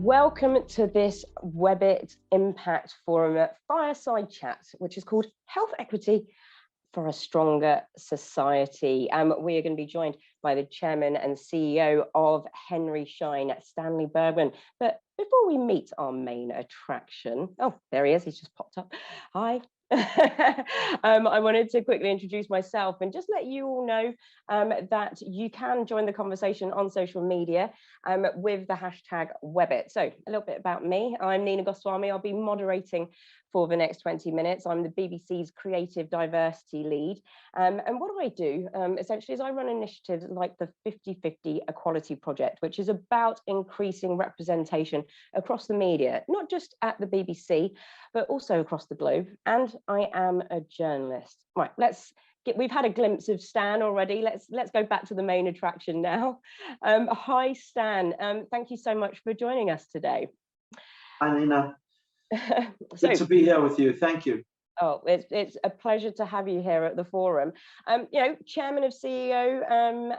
Welcome to this Webit Impact Forum fireside chat, which is called Health Equity for a Stronger Society. We are going to be joined by the chairman and CEO of Henry Schein, Stanley Bergman. But before we meet our main attraction, oh, there he is, he's just popped up. Hi. I wanted to quickly introduce myself and just let you all know that you can join the conversation on social media with the hashtag Webit. So a little bit about me. I'm Nina Goswami. I'll be moderating for the next 20 minutes. I'm the BBC's creative diversity lead. And what I do essentially is I run initiatives like the 50-50 Equality Project, which is about increasing representation across the media, not just at the BBC, but also across the globe. And I am a journalist. Right, we've had a glimpse of Stan already. Let's go back to the main attraction now. Hi, Stan. Thank you so much for joining us today. Hi, Nina. Good to be here with you. Thank you. Oh, it's a pleasure to have you here at the forum. You know, chairman of CEO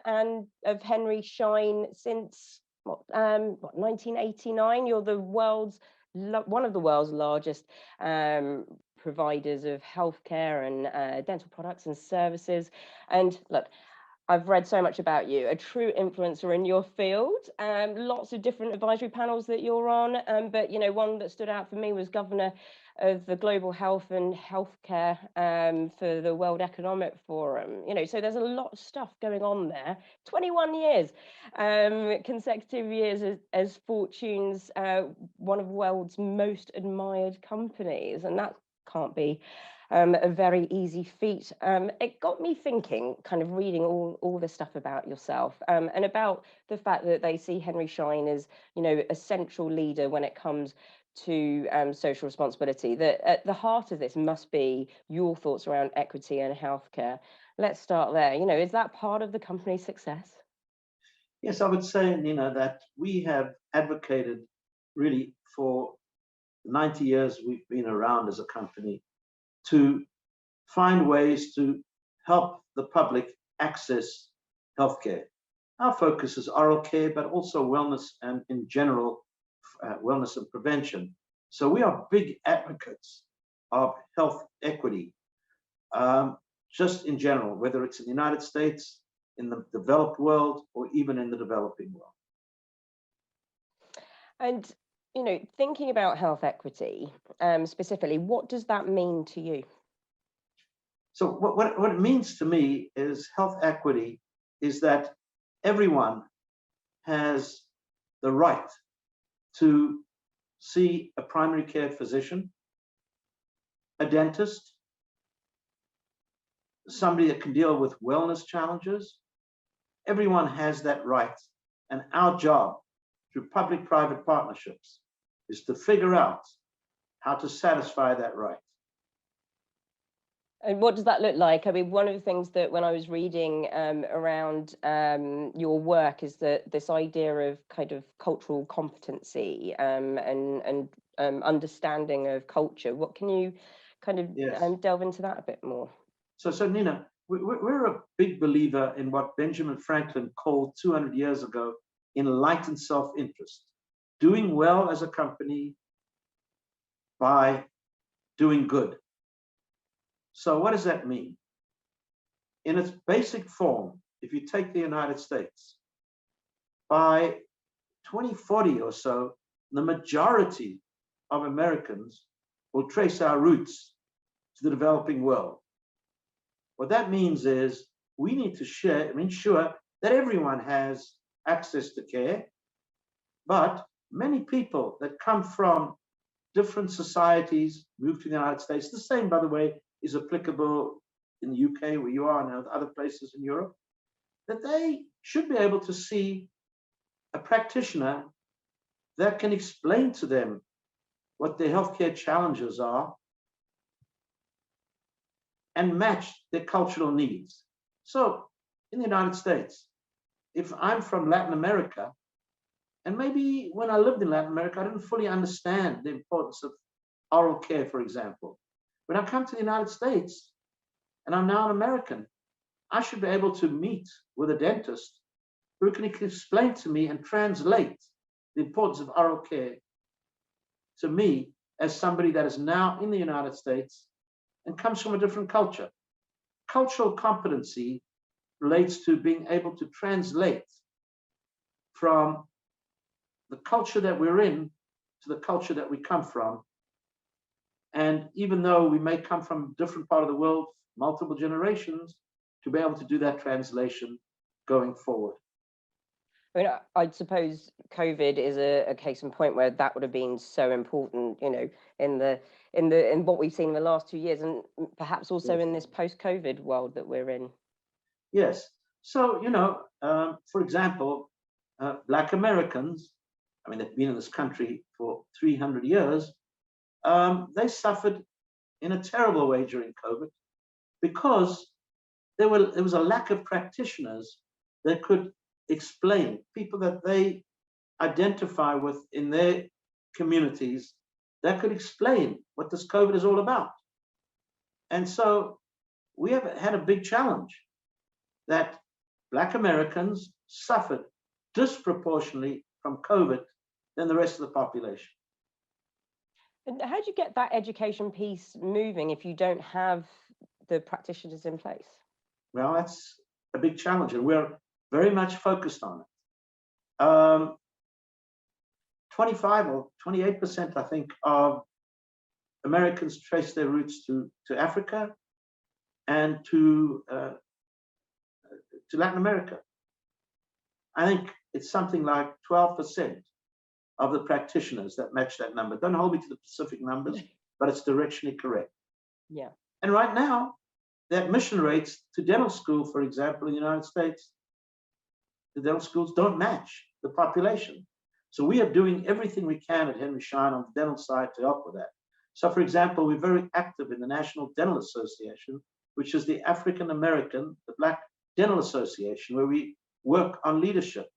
and of Henry Schein since what 1989. You're the one of the world's largest providers of healthcare and dental products and services. And look, I've read so much about you, a true influencer in your field, lots of different advisory panels that you're on, but, you know, one that stood out for me was governor of the Global Health and Healthcare for the World Economic Forum. You know, so there's a lot of stuff going on there. 21 years, consecutive years as Fortune's one of the world's most admired companies, and that can't be a very easy feat. It got me thinking, kind of reading all this stuff about yourself and about the fact that they see Henry Schein as, you know, a central leader when it comes to social responsibility. That at the heart of this must be your thoughts around equity and healthcare. Let's start there. You know, is that part of the company's success? Yes, I would say, Nina, that we have advocated really for 90 years we've been around as a company to find ways to help the public access healthcare. Our focus is oral care, but also wellness and in general, wellness and prevention. So we are big advocates of health equity, just in general, whether it's in the United States, in the developed world, or even in the developing world. And you know, thinking about health equity specifically, what does that mean to you? So what it means to me is health equity is that everyone has the right to see a primary care physician, a dentist, somebody that can deal with wellness challenges. Everyone has that right. And our job through public-private partnerships is to figure out how to satisfy that right. And what does that look like? I mean, one of the things that when I was reading around your work is that this idea of kind of cultural competency and understanding of culture. What can you kind of delve into that a bit more? So Nina, we're a big believer in what Benjamin Franklin called 200 years ago enlightened self-interest, doing well as a company by doing good. So what does that mean? In its basic form, if you take the United States, by 2040 or so, the majority of Americans will trace our roots to the developing world. What that means is we need to ensure that everyone has access to care, but many people that come from different societies move to the United States. The same, by the way, is applicable in the UK, where you are, and other places in Europe, that they should be able to see a practitioner that can explain to them what their healthcare challenges are and match their cultural needs. So in the United States, if I'm from Latin America, and maybe when I lived in Latin America, I didn't fully understand the importance of oral care, for example. When I come to the United States, and I'm now an American, I should be able to meet with a dentist who can explain to me and translate the importance of oral care to me as somebody that is now in the United States and comes from a different culture. Cultural competency relates to being able to translate from the culture that we're in to the culture that we come from. And even though we may come from a different part of the world, multiple generations, to be able to do that translation going forward. I mean, I suppose COVID is a case in point where that would have been so important, you know, in what we've seen in the last 2 years, and perhaps also in this post-COVID world that we're in. Yes. So, you know, for example, Black Americans, I mean, they've been in this country for 300 years. They suffered in a terrible way during COVID because there was a lack of practitioners that could explain, people that they identify with in their communities, that could explain what this COVID is all about. And so we have had a big challenge that Black Americans suffered disproportionately from COVID than the rest of the population. And how do you get that education piece moving if you don't have the practitioners in place? Well, that's a big challenge, and we're very much focused on it. 25 or 28%, I think, of Americans trace their roots to Africa and to Latin America. I think it's something like 12% of the practitioners that match that number. Don't hold me to the specific numbers, but it's directionally correct. Yeah. And right now, the admission rates to dental school, for example, in the United States, the dental schools don't match the population. So we are doing everything we can at Henry Schein on the dental side to help with that. So, for example, we're very active in the National Dental Association, which is the African American, the Black Dental Association, where we work on leadership.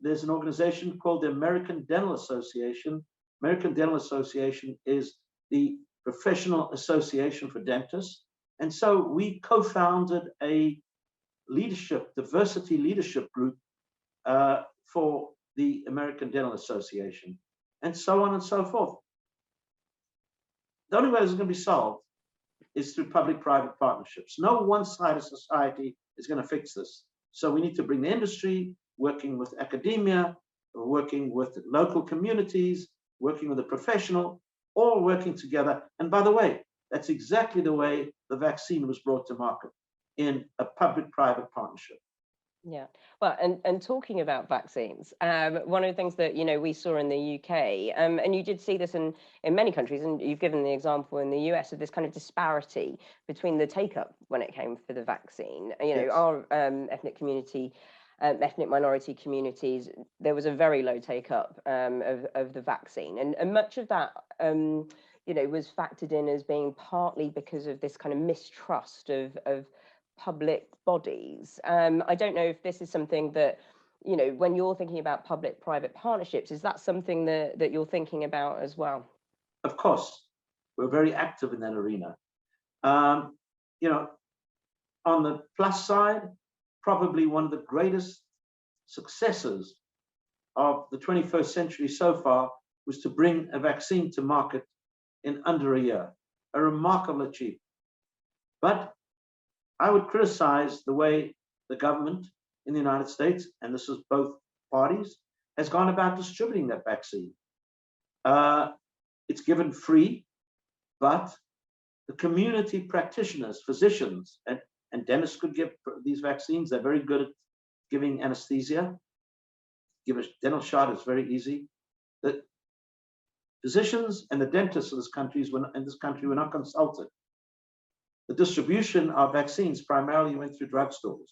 There's an organization called the American Dental Association. American Dental Association is the professional association for dentists. And so we co-founded a diversity leadership group for the American Dental Association, and so on and so forth. The only way this is going to be solved is through public-private partnerships. No one side of society is going to fix this. So we need to bring the industry, working with academia, working with local communities, working with the professional, all working together. And by the way, that's exactly the way the vaccine was brought to market, in a public-private partnership. Yeah, well, and talking about vaccines, one of the things that, you know, we saw in the UK, and you did see this in many countries, and you've given the example in the US of this kind of disparity between the take-up when it came for the vaccine. You know, Yes. our ethnic community, ethnic minority communities, there was a very low take-up of the vaccine, and much of that, you know, was factored in as being partly because of this kind of mistrust of public bodies. I don't know if this is something that, you know, when you're thinking about public-private partnerships, is that something that you're thinking about as well? Of course, we're very active in that arena. You know, on the plus side, probably one of the greatest successes of the 21st century so far was to bring a vaccine to market in under a year, a remarkable achievement. But I would criticize the way the government in the United States, and this is both parties, has gone about distributing that vaccine. It's given free, but the community practitioners, physicians, and dentists could give these vaccines. They're very good at giving anesthesia. Give a dental shot is very easy. The physicians and the dentists in this country were not consulted. The distribution of vaccines primarily went through drugstores.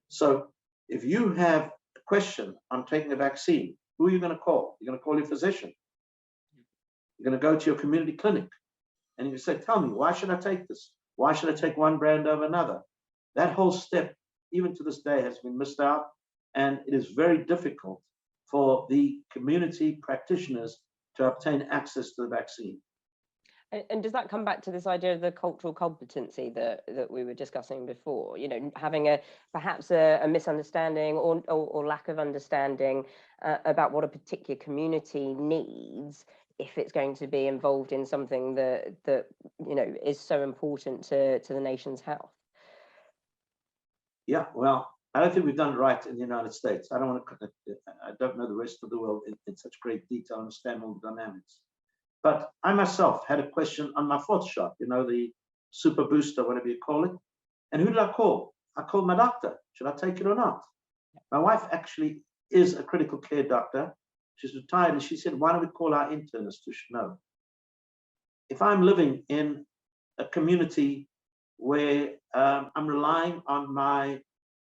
So if you have a question on taking a vaccine, who are you going to call? You're going to call your physician. You're going to go to your community clinic and you say, tell me, why should I take this? Why should I take one brand over another? That whole step, even to this day, has been missed out. And it is very difficult for the community practitioners to obtain access to the vaccine. And does that come back to this idea of the cultural competency that we were discussing before? You know, having perhaps a misunderstanding or lack of understanding about what a particular community needs if it's going to be involved in something that you know is so important to the nation's health. Yeah, well, I don't think we've done it right in the United States. I don't know the rest of the world in such great detail, understand all the dynamics. But I myself had a question on my fourth shot, you know, the super booster, whatever you call it. And who did I call? I called my doctor. Should I take it or not? My wife actually is a critical care doctor. She's retired, and she said, why don't we call our internist who should know? If I'm living in a community where I'm relying on my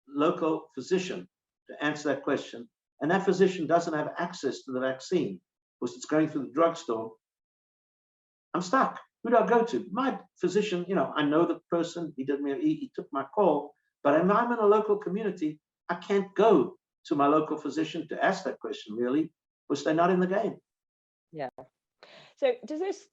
local physician to answer that question, and that physician doesn't have access to the vaccine because it's going through the drugstore, I'm stuck. Who do I go to? My physician, you know, I know the person, he took my call, but if I'm in a local community, I can't go to my local physician to ask that question, really, because they're not in the game. Yeah. So does this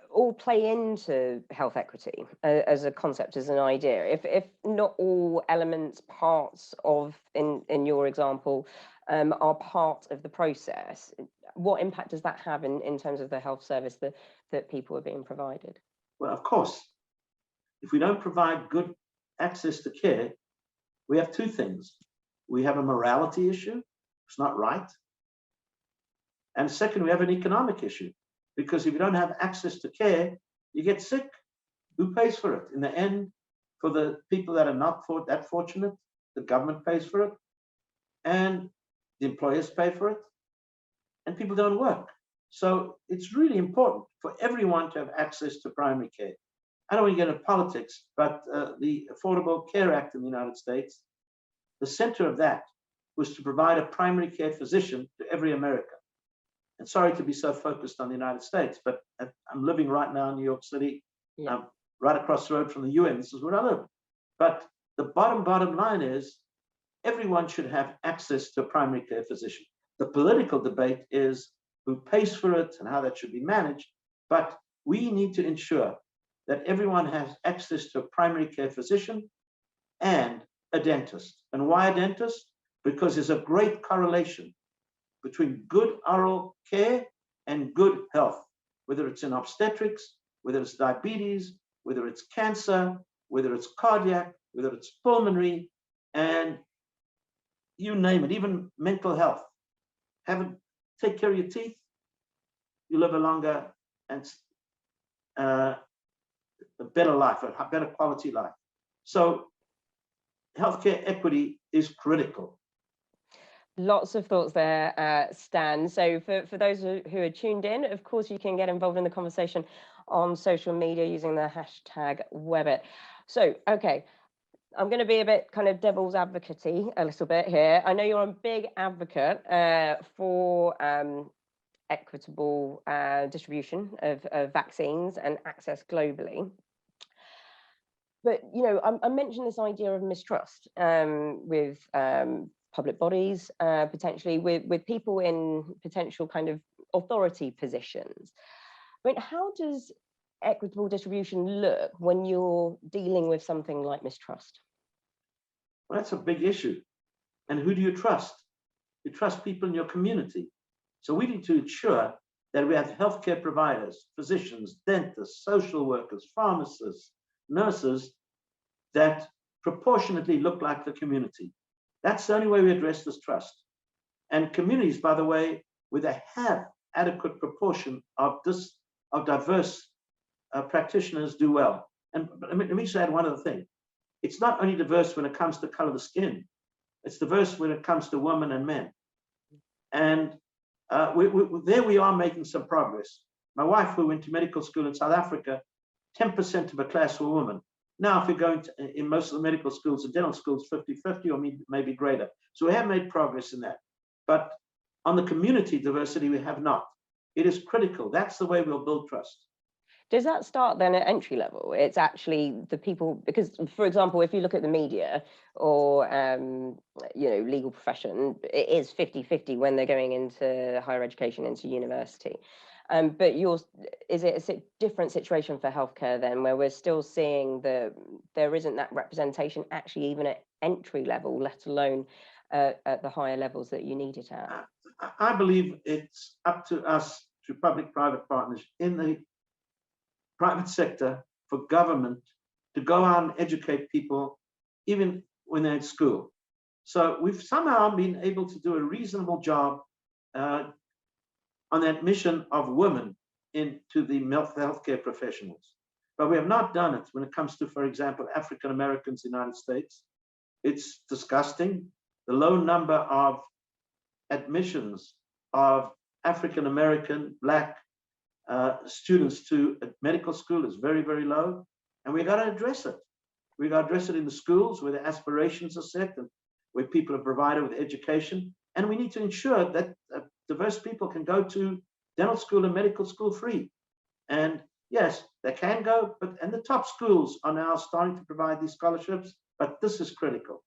all play into health equity as a concept, as an idea? If not all elements, parts of, in your example, are part of the process, what impact does that have in terms of the health service that people are being provided? Well, of course, if we don't provide good access to care, we have two things. We have a morality issue. It's not right. And second, we have an economic issue, because if you don't have access to care, you get sick. Who pays for it? In the end, for the people that are not that fortunate, the government pays for it, and the employers pay for it, and people don't work. So it's really important for everyone to have access to primary care. I don't want to get into politics, but the Affordable Care Act in the United States, the center of that was to provide a primary care physician to every American. And sorry to be so focused on the United States, but I'm living right now in New York City. Yeah. I'm right across the road from the UN. This is where I live. But the bottom line is everyone should have access to a primary care physician. The political debate is who pays for it and how that should be managed. But we need to ensure that everyone has access to a primary care physician and a dentist. And why a dentist? Because there's a great correlation between good oral care and good health, whether it's in obstetrics, whether it's diabetes, whether it's cancer, whether it's cardiac, whether it's pulmonary, and you name it, even mental health. Take care of your teeth, you live a longer and a better life, a better quality life. So healthcare equity is critical. Lots of thoughts there, Stan. So for those who are tuned in, of course, you can get involved in the conversation on social media using the hashtag Webit. So, okay, I'm going to be a bit kind of devil's advocate-y a little bit here. I know you're a big advocate for equitable distribution of vaccines and access globally. But, you know, I mentioned this idea of mistrust with public bodies, potentially with people in potential kind of authority positions. I mean, how does equitable distribution look when you're dealing with something like mistrust? Well, that's a big issue. And who do you trust? You trust people in your community. So we need to ensure that we have healthcare providers, physicians, dentists, social workers, pharmacists, nurses that proportionately look like the community. That's the only way we address this trust. And communities, by the way, where they have adequate proportion of diverse practitioners do well. And let me just add one other thing. It's not only diverse when it comes to color of the skin, it's diverse when it comes to women and men. And there we are making some progress. My wife, who went to medical school in South Africa, 10% of her class were women. Now, if you're going to, in most of the medical schools and dental schools, 50-50 or maybe greater. So we have made progress in that. But on the community diversity, we have not. It is critical. That's the way we'll build trust. Does that start then at entry level? It's actually the people, because, for example, if you look at the media or, you know, legal profession, it is 50-50 when they're going into higher education, into university. But is it a different situation for healthcare then, where we're still seeing there isn't that representation actually even at entry level, let alone at the higher levels that you need it at? I believe it's up to us, to public-private partners in the private sector, for government to go out and educate people, even when they're at school. So we've somehow been able to do a reasonable job on the admission of women into the healthcare professionals. But we have not done it when it comes to, for example, African Americans in the United States. It's disgusting. The low number of admissions of African American, Black students to medical school is very, very low. And we've got to address it. We've got to address it in the schools where the aspirations are set and where people are provided with education. And we need to ensure that diverse people can go to dental school and medical school free. And yes, they can go, and the top schools are now starting to provide these scholarships, but this is critical.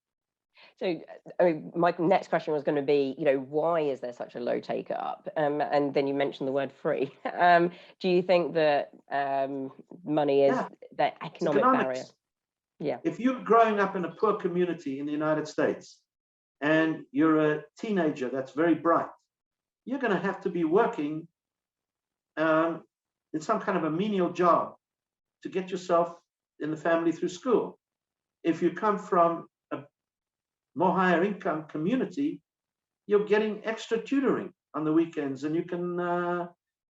So, I mean, my next question was going to be, why is there such a low take up? And then you mentioned the word free. Do you think that money is that economic barrier? Yeah. If you're growing up in a poor community in the United States and you're a teenager that's very bright, you're going to have to be working in some kind of a menial job to get yourself in the family through school. If you come from a more higher income community, you're getting extra tutoring on the weekends, and you can go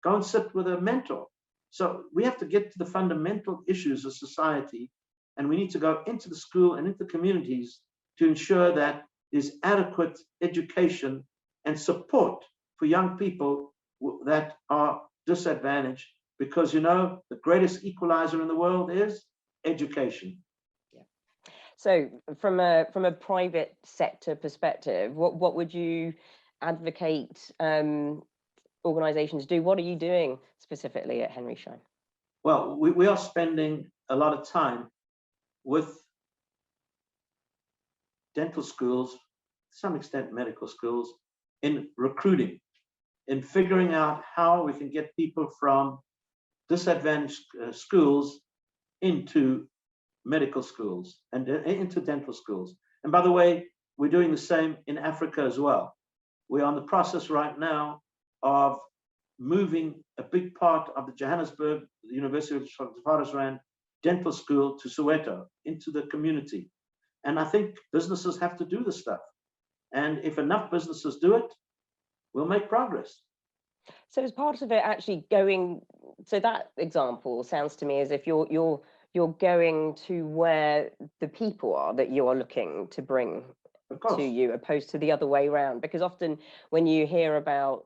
and sit with a mentor. So we have to get to the fundamental issues of society, and we need to go into the school and into the communities to ensure that there's adequate education and support for young people that are disadvantaged, because the greatest equalizer in the world is education. Yeah. So from a private sector perspective, what would you advocate organizations do? What are you doing specifically at Henry Schein? Well, we are spending a lot of time with dental schools, to some extent medical schools, in recruiting, in figuring out how we can get people from disadvantaged schools into medical schools and into dental schools. And by the way, we're doing the same in Africa as well. We're on the process right now of moving a big part of the Johannesburg, the University of Witwatersrand dental school to Soweto, into the community. And I think businesses have to do this stuff. And if enough businesses do it, we'll make progress. So as part of it actually going, so that example sounds to me as if you're going to where the people are that you are looking to bring to you, opposed to the other way around. Because often when you hear about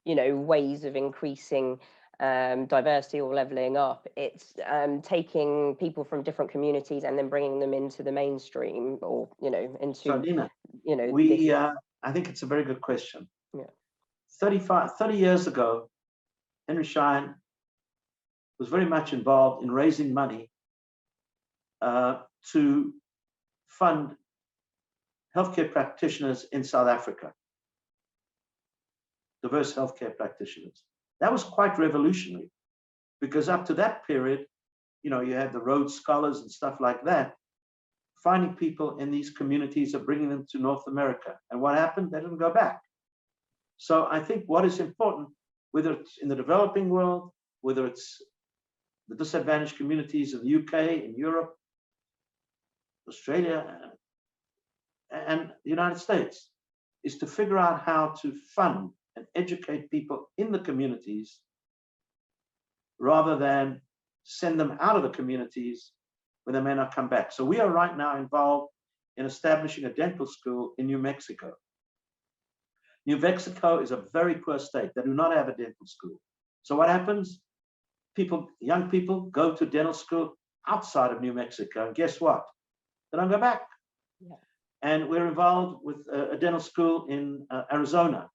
ways of increasing diversity or leveling up, it's taking people from different communities and then bringing them into the mainstream, or into so, Nina, I think it's a very good question. Yeah. 30 years ago, Henry Schein was very much involved in raising money to fund healthcare practitioners in South Africa, diverse healthcare practitioners. That was quite revolutionary, because up to that period, you had the Rhodes Scholars and stuff like that, finding people in these communities and bringing them to North America. And what happened? They didn't go back. So I think what is important, whether it's in the developing world, whether it's the disadvantaged communities in the UK, in Europe, Australia, and the United States, is to figure out how to fund and educate people in the communities rather than send them out of the communities when they may not come back. So we are right now involved in establishing a dental school in New Mexico. New Mexico is a very poor state. They do not have a dental school. So what happens? Young people go to dental school outside of New Mexico, and guess what? They don't go back. Yeah. And we're involved with a dental school in Arizona.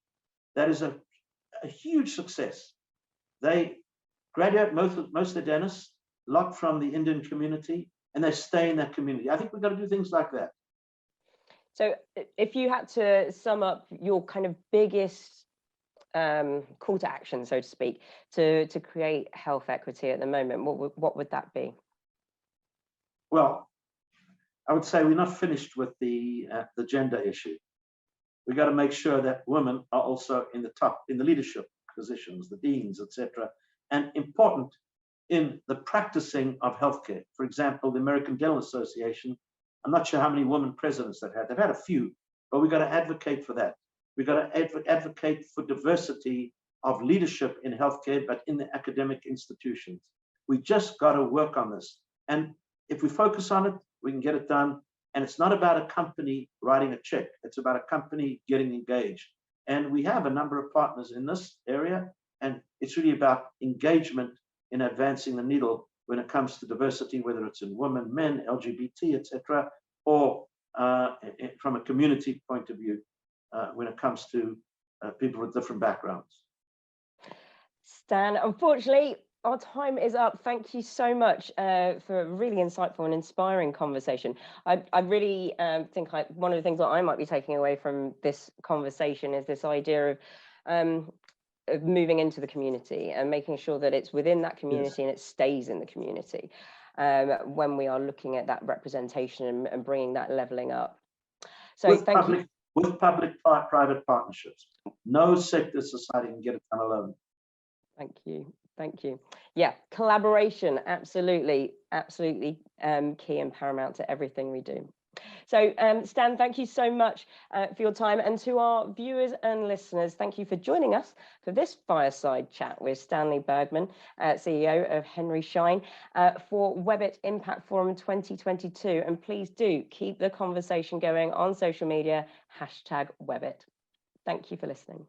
That is a huge success. They graduate, most of the dentists, a lot from the Indian community, and they stay in that community. I think we've got to do things like that. So if you had to sum up your kind of biggest call to action, so to speak, to create health equity at the moment? What would that be? Well, I would say we're not finished with the gender issue. We got to make sure that women are also in the leadership positions, the deans, etc., and important in the practicing of healthcare. For example, the American Dental Association, I'm not sure how many women presidents they've had. They've had a few, but we've got to advocate for that. We've got to advocate for diversity of leadership in healthcare, but in the academic institutions. We just got to work on this. And if we focus on it, we can get it done. And it's not about a company writing a check. It's about a company getting engaged. And we have a number of partners in this area. And it's really about engagement in advancing the needle when it comes to diversity, whether it's in women, men, LGBT, etc., or from a community point of view, when it comes to people with different backgrounds. Stan, unfortunately, our time is up. Thank you so much for a really insightful and inspiring conversation. I really think one of the things that I might be taking away from this conversation is this idea of moving into the community and making sure that it's within that community and it stays in the community when we are looking at that representation and bringing that leveling up. So thank you. With public-private partnerships. No sector society can get it done alone. Thank you. Thank you. Yeah, collaboration, absolutely key and paramount to everything we do. So Stan, thank you so much for your time, and to our viewers and listeners, thank you for joining us for this fireside chat with Stanley Bergman, CEO of Henry Schein, for Webit Impact Forum 2022. And please do keep the conversation going on social media, #Webit. Thank you for listening.